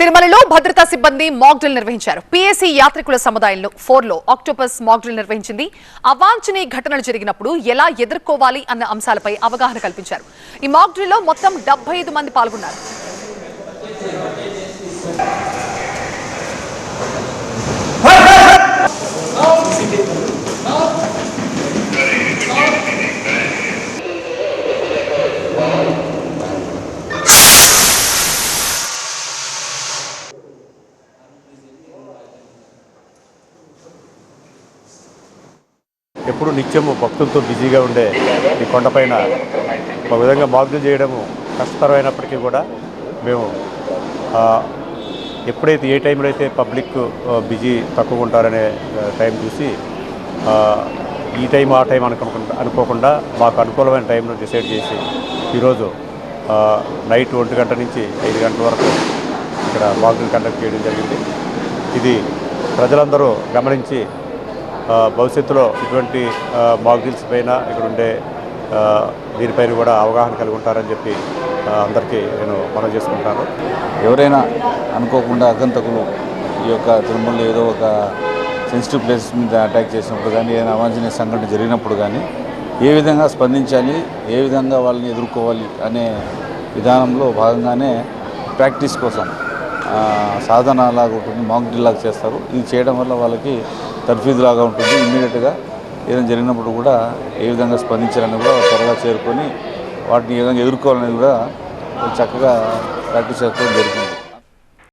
తిరుమలలో భద్రతా సిబ్బంది మాక్ డ్రిల్ నిర్వహించారు. పీఏసీ యాత్రికుల సముదాయంలో 4లో ఆక్టోపస్ మాక్ డ్రిల్ నిర్వహించింది. అవాంఛనీయ ఘటనలు జరిగినప్పుడు ఎలా ఎదుర్కోవాలి అన్న అంశాలపై అవగాహన కల్పించారు. ఈ మాక్ డ్రిల్లో మొత్తం 75 మంది పాల్గొన్నారు. ఎప్పుడు నిత్యము భక్తులతో బిజీగా ఉండే ఈ కొండపైన ఒక విధంగా మాక్డ్రిల్ చేయడము కష్టతరమైనప్పటికీ కూడా మేము ఎప్పుడైతే ఏ టైంలో అయితే పబ్లిక్ బిజీ తక్కువ ఉంటారనే టైం చూసి ఈ టైం ఆ టైం అనుకోకుండా మాకు అనుకూలమైన టైంలో డిసైడ్ చేసి ఈరోజు నైట్ 1 గంట నుంచి 5 గంటల వరకు ఇక్కడ మాక్డ్రిల్ కండక్ట్ చేయడం జరిగింది. ఇది ప్రజలందరూ గమనించి భవిష్యత్తులో ఇటువంటి మాక్ డ్రిల్స్ పైన ఇక్కడ ఉండే దీనిపైన కూడా అవగాహన కలిగి ఉంటారని చెప్పి అందరికీ నేను మనం చేసుకుంటాను. ఎవరైనా అనుకోకుండా అగంతకులు ఈ యొక్క తిరుమలలో ఏదో ఒక సెన్సిటివ్ ప్లేసెస్ మీద అటాక్ చేసినప్పుడు కానీ ఏదైనా అవాంఛనీయ సంఘటన జరిగినప్పుడు కానీ ఏ విధంగా స్పందించాలి, ఏ విధంగా వాళ్ళని ఎదుర్కోవాలి అనే విధానంలో భాగంగానే ప్రాక్టీస్ కోసం సాధన లాగా ఉంటుంది, మాక్ డ్రిల్ లాగా చేస్తారు. ఇది చేయడం వల్ల వాళ్ళకి తర్ఫీదు లాగా ఉంటుంది. ఇమ్మీడియట్గా ఏదైనా జరిగినప్పుడు కూడా ఏ విధంగా స్పందించాలని కూడా త్వరగా చేరుకొని వాటిని ఏ విధంగా ఎదుర్కోవాలనేది కూడా చక్కగా ప్రాక్టీస్ చేసుకోవడం జరుగుతుంది.